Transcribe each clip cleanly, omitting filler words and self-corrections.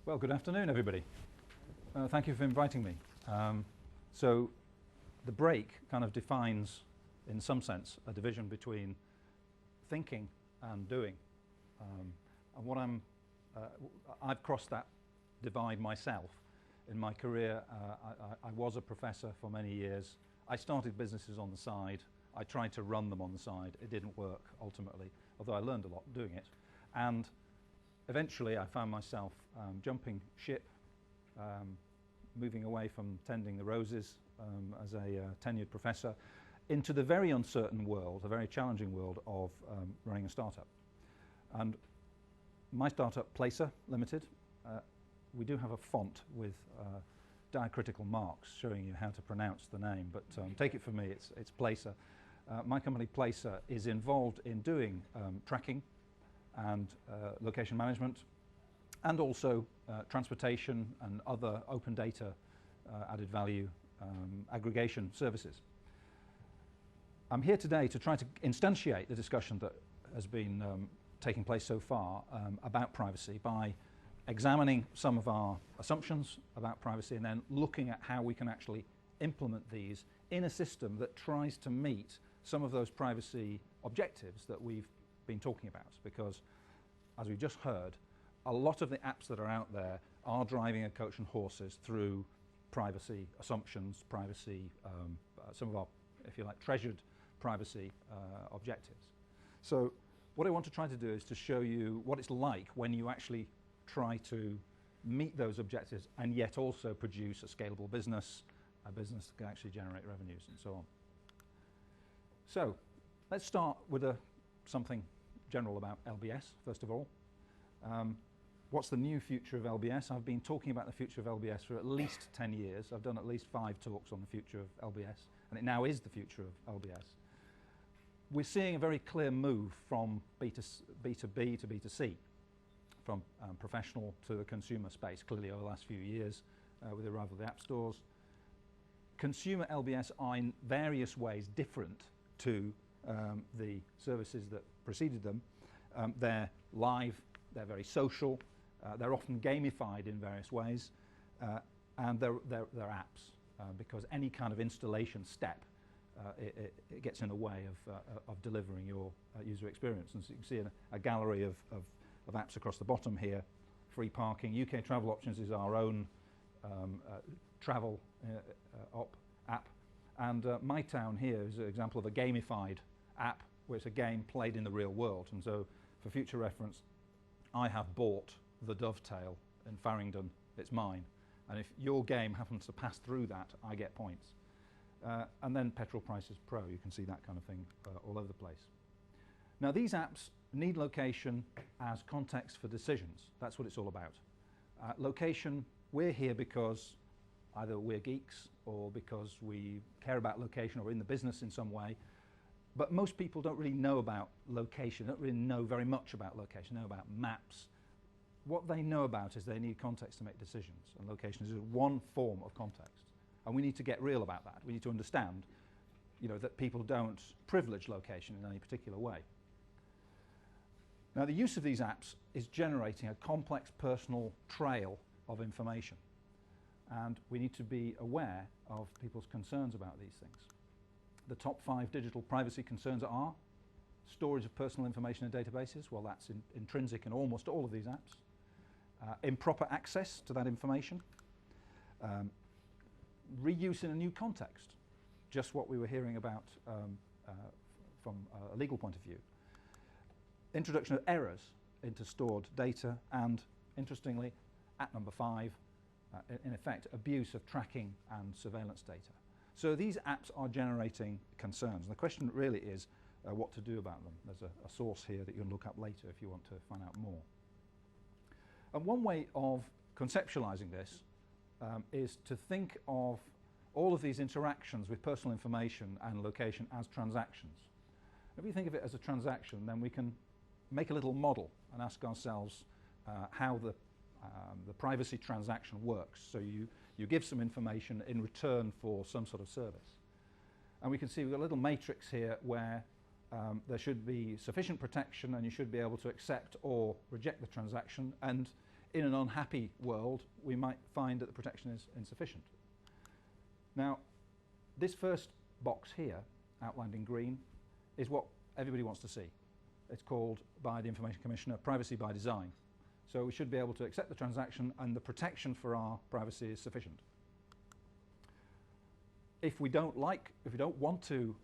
Well, good afternoon, everybody. Thank you for inviting me. So the break kind of defines, in some sense, a division between thinking and doing. And what I've crossed that divide myself. In my career, I was a professor for many years. I started businesses on the side. I tried to run them on the side. It didn't work, ultimately, although I learned a lot doing it. And eventually, I found myself jumping ship, moving away from tending the roses as a tenured professor into the very uncertain world, a very challenging world of running a startup. And my startup, Placr Limited, we do have a font with diacritical marks showing you how to pronounce the name, but take it from me, it's Placr. My company, Placr, is involved in doing tracking and location management, and also transportation and other open data added value aggregation services. I'm here today to try to instantiate the discussion that has been taking place so far about privacy by examining some of our assumptions about privacy and then looking at how we can actually implement these in a system that tries to meet some of those privacy objectives that we've been talking about, because as we just heard, a lot of the apps that are out there are driving a coach and horses through privacy assumptions, privacy, some of our, if you like, treasured privacy objectives. So what I want to try to do is to show you what it's like when you actually try to meet those objectives and yet also produce a scalable business, a business that can actually generate revenues and so on. So let's start with something general about LBS, first of all. What's the new future of LBS? I've been talking about the future of LBS for at least 10 years. I've done at least 5 talks on the future of LBS, and it now is the future of LBS. We're seeing a very clear move from B2B to B2C, from professional to the consumer space, clearly over the last few years with the arrival of the app stores. Consumer LBS are in various ways different to the services that preceded them. They're live, they're very social, they're often gamified in various ways, and they're apps, because any kind of installation step it gets in the way of delivering your user experience. And so you can see a gallery of apps across the bottom here. Free parking, UK Travel Options is our own travel app. And My Town here is an example of a gamified app where it's a game played in the real world. And so for future reference, I have bought the Dovetail in Farringdon. It's mine. And if your game happens to pass through that, I get points. And then Petrol Prices Pro, you can see that kind of thing all over the place. Now these apps need location as context for decisions. That's what it's all about. Location, we're here because either we're geeks or because we care about location or in the business in some way. But most people don't really know about location, don't really know very much about location, know about maps. What they know about is they need context to make decisions, and location is one form of context. And we need to get real about that. We need to understand, that people don't privilege location in any particular way. Now, the use of these apps is generating a complex personal trail of information. And we need to be aware of people's concerns about these things. The top 5 digital privacy concerns are storage of personal information in databases. Well, that's intrinsic in almost all of these apps. Improper access to that information. Reuse in a new context. Just what we were hearing about from a legal point of view. Introduction of errors into stored data, and interestingly, at number 5, in effect, abuse of tracking and surveillance data. So these apps are generating concerns. The question really is what to do about them. There's a source here that you can look up later if you want to find out more. And one way of conceptualizing this is to think of all of these interactions with personal information and location as transactions. If we think of it as a transaction, then we can make a little model and ask ourselves how the privacy transaction works. So you give some information in return for some sort of service. And we can see we've got a little matrix here where there should be sufficient protection and you should be able to accept or reject the transaction. And in an unhappy world, we might find that the protection is insufficient. Now, this first box here, outlined in green, is what everybody wants to see. It's called, by the Information Commissioner, privacy by design. So we should be able to accept the transaction and the protection for our privacy is sufficient. If we don't want to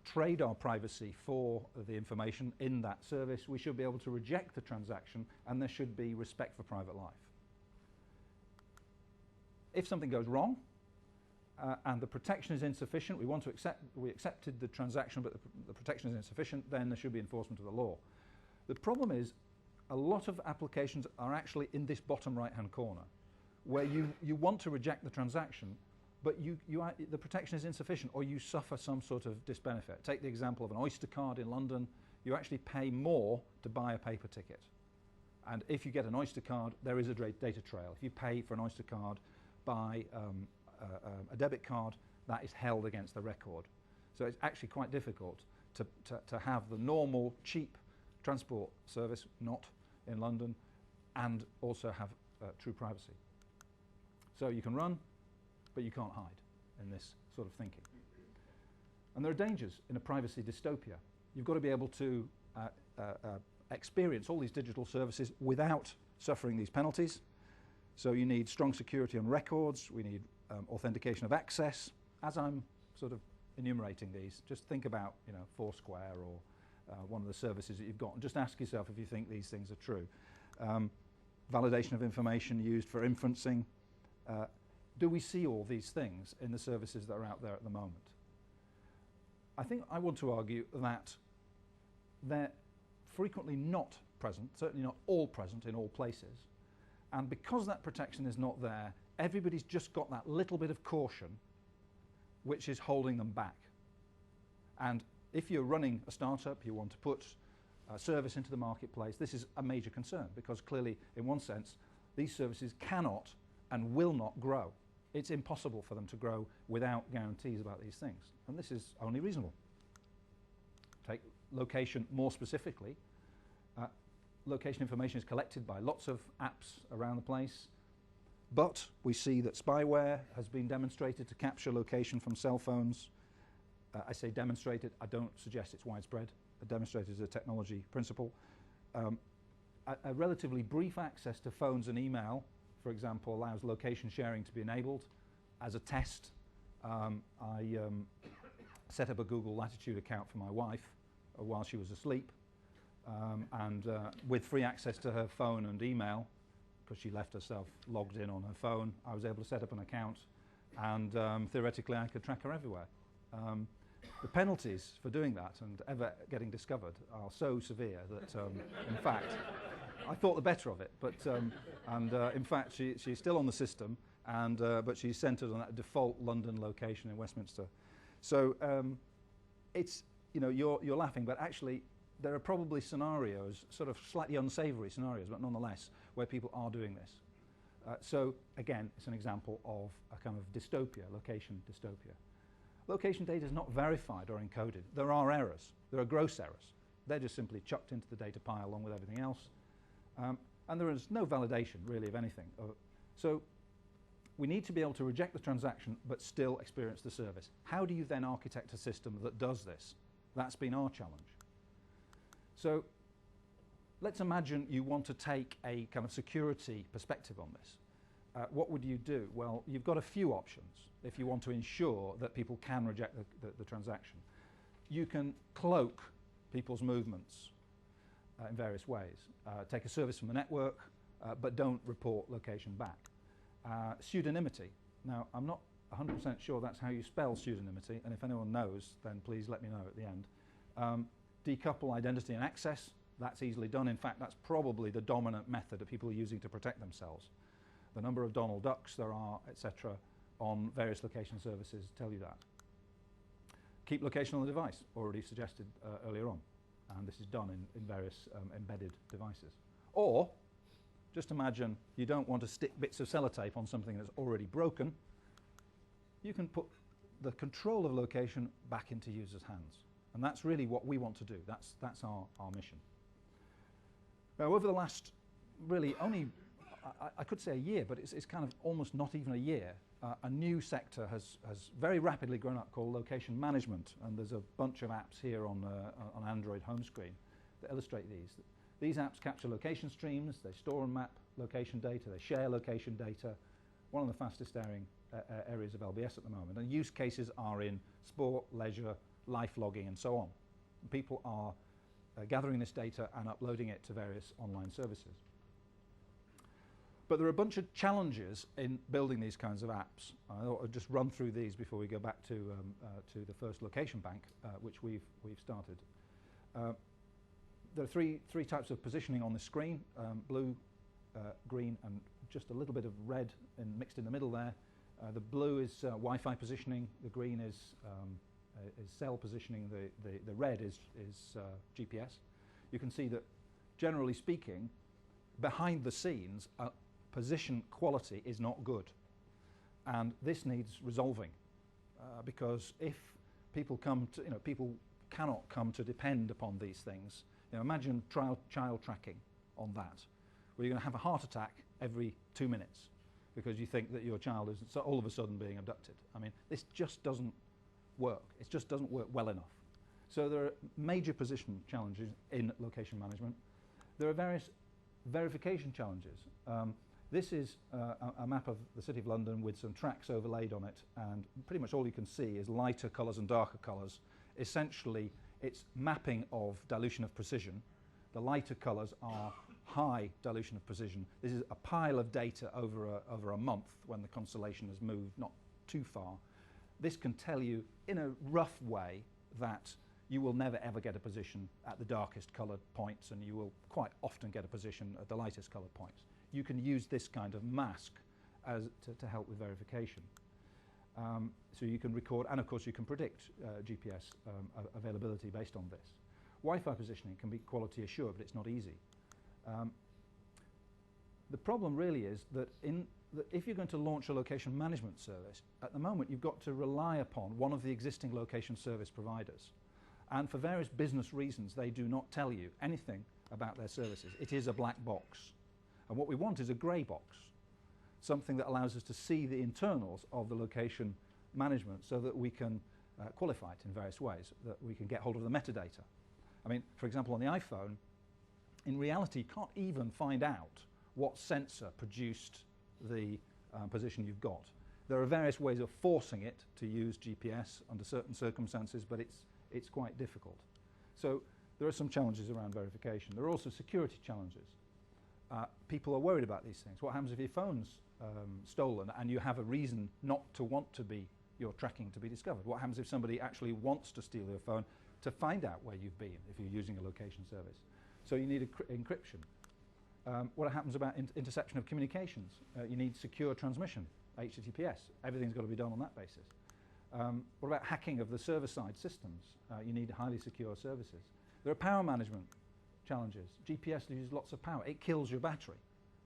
trade our privacy for the information in that service, we should be able to reject the transaction and there should be respect for private life. If something goes wrong and the protection is insufficient, we accepted the transaction but the protection is insufficient, then there should be enforcement of the law. The problem is a lot of applications are actually in this bottom right-hand corner where you want to reject the transaction but the protection is insufficient or you suffer some sort of disbenefit. Take the example of an Oyster card in London. You actually pay more to buy a paper ticket. And if you get an Oyster card, there is a data trail. If you pay for an Oyster card by a debit card, that is held against the record. So it's actually quite difficult to have the normal cheap transport service, not in London, and also have true privacy. So you can run, but you can't hide in this sort of thinking. And there are dangers in a privacy dystopia. You've got to be able to experience all these digital services without suffering these penalties. So you need strong security on records, we need authentication of access. As I'm sort of enumerating these, just think about Foursquare or one of the services that you've got and just ask yourself if you think these things are true. Validation of information used for inferencing. Do we see all these things in the services that are out there at the moment? I think I want to argue that they're frequently not present, certainly not all present in all places. And because that protection is not there, everybody's just got that little bit of caution which is holding them back. And if you're running a startup, you want to put a service into the marketplace, this is a major concern because clearly, in one sense, these services cannot and will not grow. It's impossible for them to grow without guarantees about these things. And this is only reasonable. Take location more specifically. Location information is collected by lots of apps around the place. But we see that spyware has been demonstrated to capture location from cell phones. I say demonstrated, I don't suggest it's widespread. Demonstrated is a technology principle. A relatively brief access to phones and email, for example, allows location sharing to be enabled. As a test, I set up a Google Latitude account for my wife while she was asleep. And with free access to her phone and email, because she left herself logged in on her phone, I was able to set up an account and theoretically I could track her everywhere. The penalties for doing that and ever getting discovered are so severe that in fact I thought the better of it, but in fact she's still on the system and but she's centered on that default London location in Westminster. So it's, you're laughing, but actually there are probably scenarios, sort of slightly unsavory scenarios, but nonetheless, where people are doing this. So again, it's an example of a kind of dystopia, location dystopia. Location data is not verified or encoded. There are errors. There are gross errors. They're just simply chucked into the data pile along with everything else. And there is no validation, really, of anything. So we need to be able to reject the transaction but still experience the service. How do you then architect a system that does this? That's been our challenge. So let's imagine you want to take a kind of security perspective on this. What would you do? Well, you've got a few options if you want to ensure that people can reject the transaction. You can cloak people's movements in various ways. Take a service from the network, but don't report location back. Pseudonymity. Now, I'm not 100% sure that's how you spell pseudonymity, and if anyone knows, then please let me know at the end. Decouple identity and access. That's easily done. In fact, that's probably the dominant method that people are using to protect themselves. The number of Donald Ducks there are, etc., on various location services tell you that. Keep location on the device, already suggested earlier on. And this is done in various embedded devices. Or, just imagine you don't want to stick bits of sellotape on something that's already broken. You can put the control of location back into users' hands. And that's really what we want to do. That's our mission. Now, over the last really only, I could say a year, but it's kind of almost not even a year, a new sector has very rapidly grown up called location management, and there's a bunch of apps here on Android home screen that illustrate these. These apps capture location streams, they store and map location data, they share location data, one of the fastest areas of LBS at the moment. And use cases are in sport, leisure, life logging, and so on. People are gathering this data and uploading it to various online services. But there are a bunch of challenges in building these kinds of apps. I thought I'd just run through these before we go back to the first location bank, which we've started. There are three types of positioning on the screen: blue, green, and just a little bit of red mixed in the middle there. The blue is Wi-Fi positioning. The green is cell positioning. The red is GPS. You can see that, generally speaking, behind the scenes, position quality is not good, and this needs resolving because if people people cannot come to depend upon these things. Imagine child tracking on that, where you're going to have a heart attack every 2 minutes because you think that your child is all of a sudden being abducted. I mean, this just doesn't work. It just doesn't work well enough. So there are major position challenges in location management. There are various verification challenges. This is a map of the City of London with some tracks overlaid on it, and pretty much all you can see is lighter colours and darker colours. Essentially, it's mapping of dilution of precision. The lighter colours are high dilution of precision. This is a pile of data over a month when the constellation has moved not too far. This can tell you in a rough way that you will never ever get a position at the darkest coloured points, and you will quite often get a position at the lightest coloured points. You can use this kind of mask to help with verification. So you can record, and of course you can predict GPS availability based on this. Wi-Fi positioning can be quality assured, but it's not easy. The problem really is that if you're going to launch a location management service, at the moment you've got to rely upon one of the existing location service providers. And for various business reasons, they do not tell you anything about their services. It is a black box. And what we want is a grey box, something that allows us to see the internals of the location management so that we can qualify it in various ways, that we can get hold of the metadata. I mean, for example, on the iPhone, in reality, you can't even find out what sensor produced the position you've got. There are various ways of forcing it to use GPS under certain circumstances, but it's quite difficult. So there are some challenges around verification. There are also security challenges. People are worried about these things. What happens if your phone's stolen and you have a reason not to want your tracking to be discovered? What happens if somebody actually wants to steal your phone to find out where you've been if you're using a location service? So you need encryption. What happens about interception of communications? You need secure transmission, HTTPS. Everything's got to be done on that basis. What about hacking of the server-side systems? You need highly secure services. There are power management challenges. GPS uses lots of power. It kills your battery,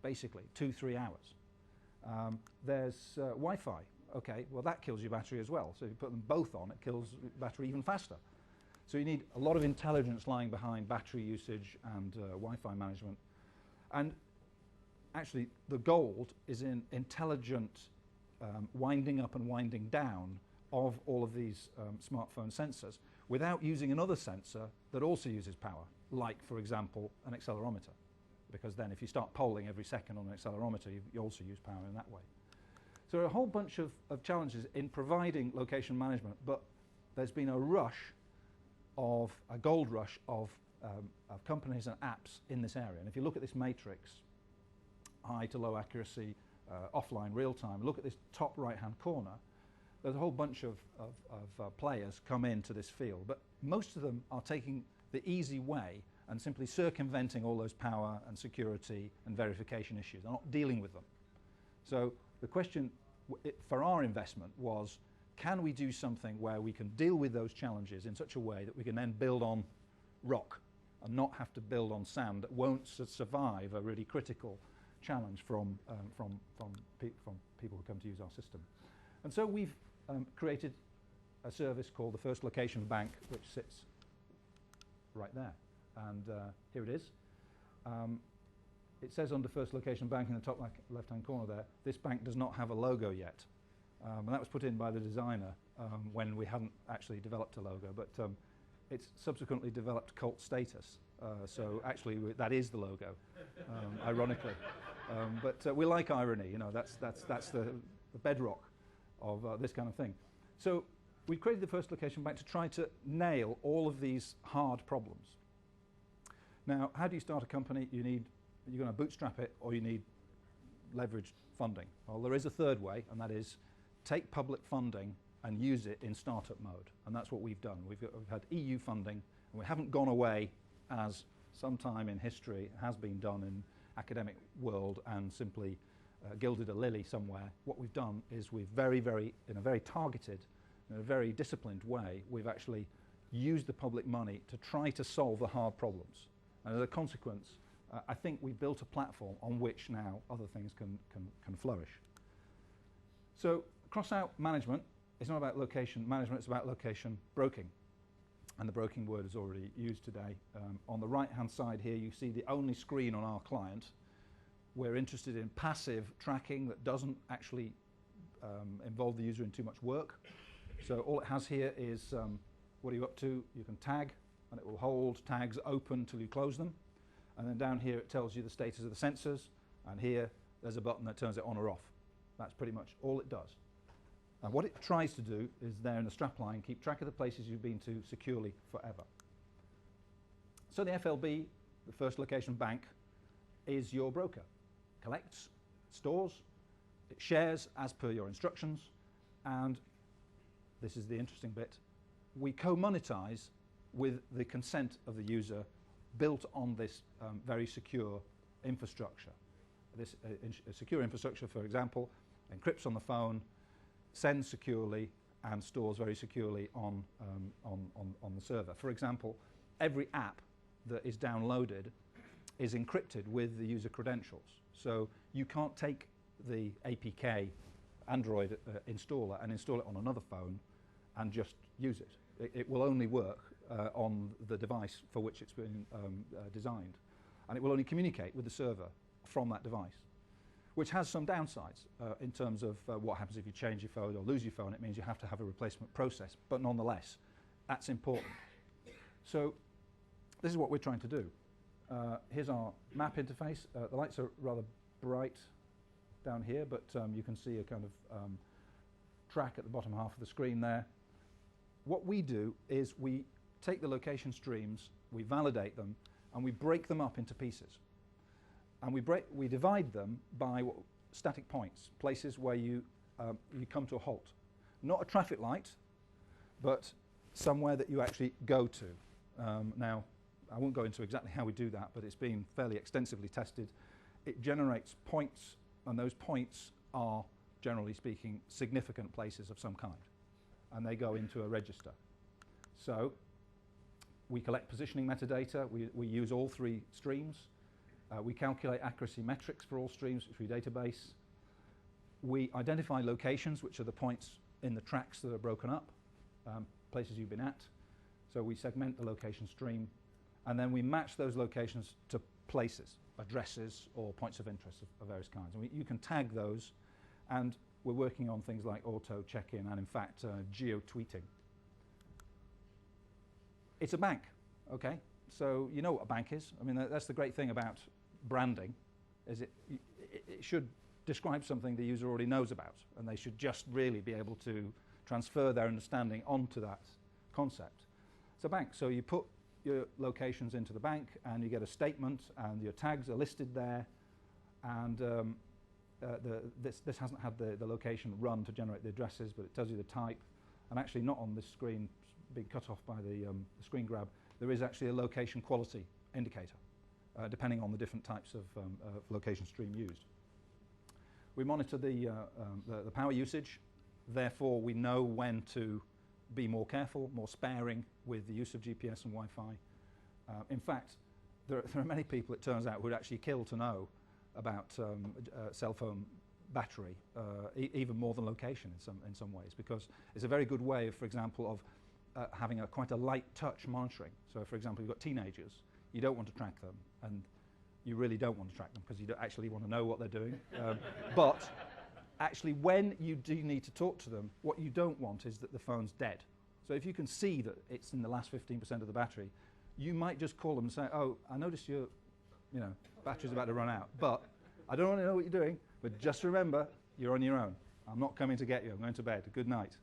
basically, 2-3 hours. There's Wi-Fi. Okay, well that kills your battery as well. So if you put them both on, it kills battery even faster. So you need a lot of intelligence lying behind battery usage and Wi-Fi management. And actually, the gold is in intelligent winding up and winding down of all of these smartphone sensors without using another sensor that also uses power, like, for example, an accelerometer. Because then if you start polling every second on an accelerometer, you also use power in that way. So there are a whole bunch of challenges in providing location management, but there's been a gold rush of companies and apps in this area. And if you look at this matrix, high to low accuracy, offline, real time, look at this top right-hand corner, there's a whole bunch of players come into this field, but most of them are taking the easy way and simply circumventing all those power and security and verification issues. They're not dealing with them. So the question for our investment was, can we do something where we can deal with those challenges in such a way that we can then build on rock and not have to build on sand that won't survive a really critical challenge from people who come to use our system. And so we've created a service called the First Location Bank, which sits right there. And here it is. it says under first location bank in the top left-hand corner there, this bank does not have a logo yet. And that was put in by the designer when we hadn't actually developed a logo, but it's subsequently developed cult status. So actually that is the logo, ironically. But we like irony, you know, that's the bedrock of this kind of thing. So we created the first location bank to try to nail all of these hard problems. Now, how do you start a company? You're going to bootstrap it, or you need leveraged funding. Well, there is a third way, and that is take public funding and use it in startup mode. And that's what we've done. We've had EU funding, and we haven't gone away as sometime in history has been done in academic world and simply gilded a lily somewhere. What we've done is we've in a very targeted, in a very disciplined way, we've actually used the public money to try to solve the hard problems. And as a consequence, I think we built a platform on which now other things can flourish. So cross-out management is not about location management, it's about location broking. And the broking word is already used today. On the right-hand side here, you see the only screen on our client. We're interested in passive tracking that doesn't actually involve the user in too much work. So all it has here is what are you up to? You can tag, and it will hold tags open till you close them. And then down here it tells you the status of the sensors, and here there's a button that turns it on or off. That's pretty much all it does. And what it tries to do is there in the strapline, keep track of the places you've been to securely forever. So the FLB, the first location bank, is your broker. Collects, stores, it shares as per your instructions, and this is the interesting bit, we co-monetize with the consent of the user built on this very secure infrastructure. This secure infrastructure, for example, encrypts on the phone, sends securely, and stores very securely on the server. For example, every app that is downloaded is encrypted with the user credentials. So you can't take the APK Android installer and install it on another phone and just use it. It will only work on the device for which it's been designed. And it will only communicate with the server from that device, which has some downsides in terms of what happens if you change your phone or lose your phone. It means you have to have a replacement process, but nonetheless, that's important. So this is what we're trying to do. Here's our map interface. The lights are rather bright down here, but you can see a kind of track at the bottom half of the screen there. What we do is we take the location streams, we validate them, and we break them up into pieces. And we divide them by static points, places where you come to a halt. Not a traffic light, but somewhere that you actually go to. Now, I won't go into exactly how we do that, but it's been fairly extensively tested. It generates points, and those points are, generally speaking, significant places of some kind. And they go into a register. So we collect positioning metadata. We use all three streams. We calculate accuracy metrics for all streams through database. We identify locations, which are the points in the tracks that are broken up, places you've been at. So we segment the location stream, and then we match those locations to places, addresses, or points of interest of various kinds. And you can tag those, and we're working on things like auto check-in and, in fact, geo-tweeting. It's a bank, okay? So you know what a bank is. I mean, that's the great thing about branding, is it should describe something the user already knows about, and they should just really be able to transfer their understanding onto that concept. It's a bank, so you put your locations into the bank, and you get a statement, and your tags are listed there, and this hasn't had the location run to generate the addresses, but it tells you the type, and actually not on this screen, being cut off by the screen grab, there is actually a location quality indicator, depending on the different types of location stream used. We monitor the power usage, therefore we know when to be more careful, more sparing with the use of GPS and Wi-Fi. In fact, there are many people, it turns out, who would actually kill to know about cell phone battery, even more than location in some ways, because it's a very good way, for example, of having quite a light touch monitoring. So, for example, you've got teenagers, you don't want to track them, and you really don't want to track them because you don't actually want to know what they're doing. But actually, when you do need to talk to them, what you don't want is that the phone's dead. So if you can see that it's in the last 15% of the battery, you might just call them and say, oh, I noticed your battery's about to run out, but I don't want to know what you're doing, but just remember, you're on your own. I'm not coming to get you. I'm going to bed. Good night.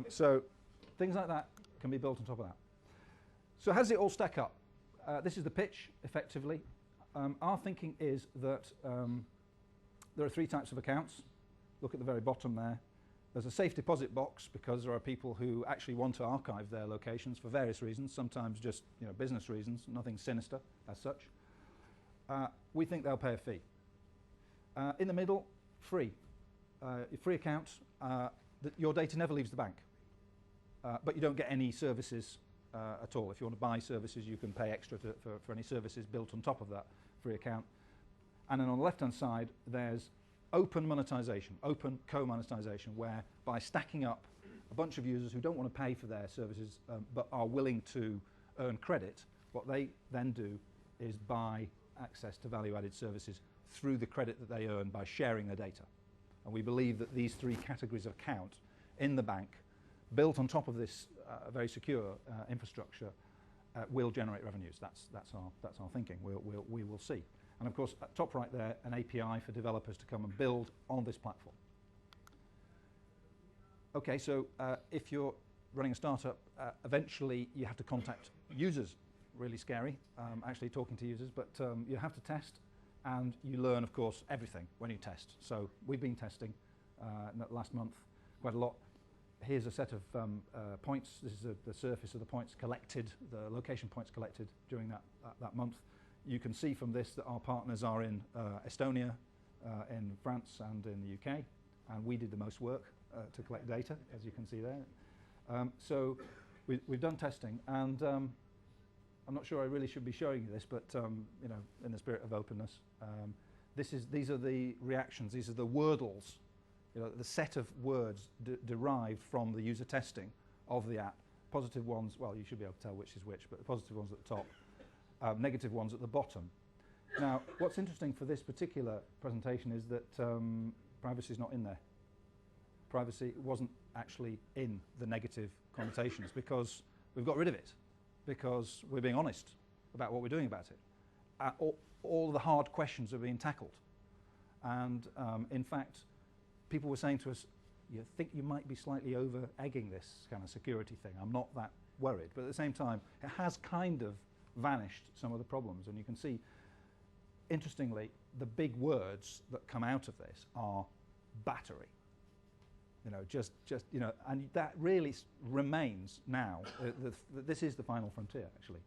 So things like that can be built on top of that. So how does it all stack up? This is the pitch, effectively. Our thinking is that there are 3 types of accounts. Look at the very bottom there. There's a safe deposit box because there are people who actually want to archive their locations for various reasons, sometimes just business reasons, nothing sinister as such. We think they'll pay a fee. In the middle, free. Free account, your data never leaves the bank, but you don't get any services at all. If you want to buy services, you can pay extra for any services built on top of that free account. And then on the left-hand side, there's open monetization, open co-monetization, where by stacking up a bunch of users who don't want to pay for their services but are willing to earn credit, what they then do is buy access to value-added services through the credit that they earn by sharing their data. And we believe that these 3 categories of account in the bank, built on top of this very secure infrastructure, will generate revenues. That's our thinking. We will see. And of course, at top right there, an API for developers to come and build on this platform. Okay, so if you're running a startup, eventually you have to contact users. Really scary, actually talking to users, but you have to test, and you learn, of course, everything when you test. So we've been testing last month quite a lot. Here's a set of points. This is the surface of the points collected, the location points collected during that month. You can see from this that our partners are in Estonia, in France, and in the UK, and we did the most work to collect data, as you can see there. So we've done testing, and I'm not sure I really should be showing you this, but in the spirit of openness, these are the reactions. These are the wordles, the set of words derived from the user testing of the app. Positive ones, well, you should be able to tell which is which, but the positive ones at the top. Negative ones at the bottom. Now, what's interesting for this particular presentation is that privacy is not in there. Privacy wasn't actually in the negative connotations because we've got rid of it, because we're being honest about what we're doing about it. All the hard questions are being tackled. And in fact, people were saying to us, you think you might be slightly over-egging this kind of security thing. I'm not that worried. But at the same time, it has kind of vanished some of the problems, and you can see, interestingly, the big words that come out of this are battery. And that really remains now. This is the final frontier, actually.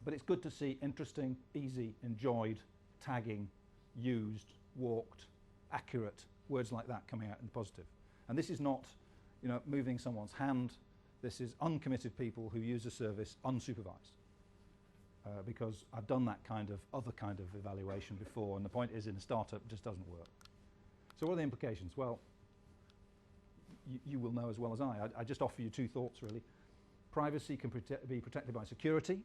But it's good to see interesting, easy, enjoyed, tagging, used, walked, accurate words like that coming out in the positive. And this is not, moving someone's hand. This is uncommitted people who use a service unsupervised. Because I've done that other kind of evaluation before, and the point is, in a startup, it just doesn't work. So what are the implications? Well, you will know as well as I just offer you 2 thoughts, really. Privacy can be protected by security,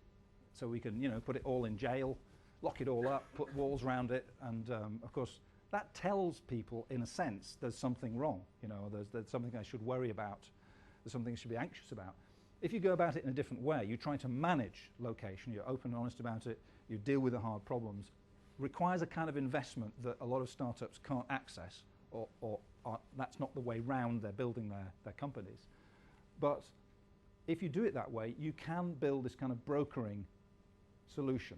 so we can, put it all in jail, lock it all up, put walls around it, and of course, that tells people, in a sense, there's something wrong. There's something they should worry about. There's something they should be anxious about. If you go about it in a different way, you try to manage location, you're open and honest about it, you deal with the hard problems, requires a kind of investment that a lot of startups can't access, or that's not the way round they're building their companies. But if you do it that way, you can build this kind of brokering solution.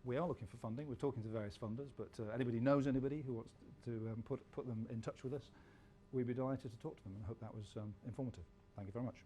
We are looking for funding. We're talking to various funders, but anybody knows anybody who wants to put them in touch with us, we'd be delighted to talk to them, and I hope that was informative. Thank you very much.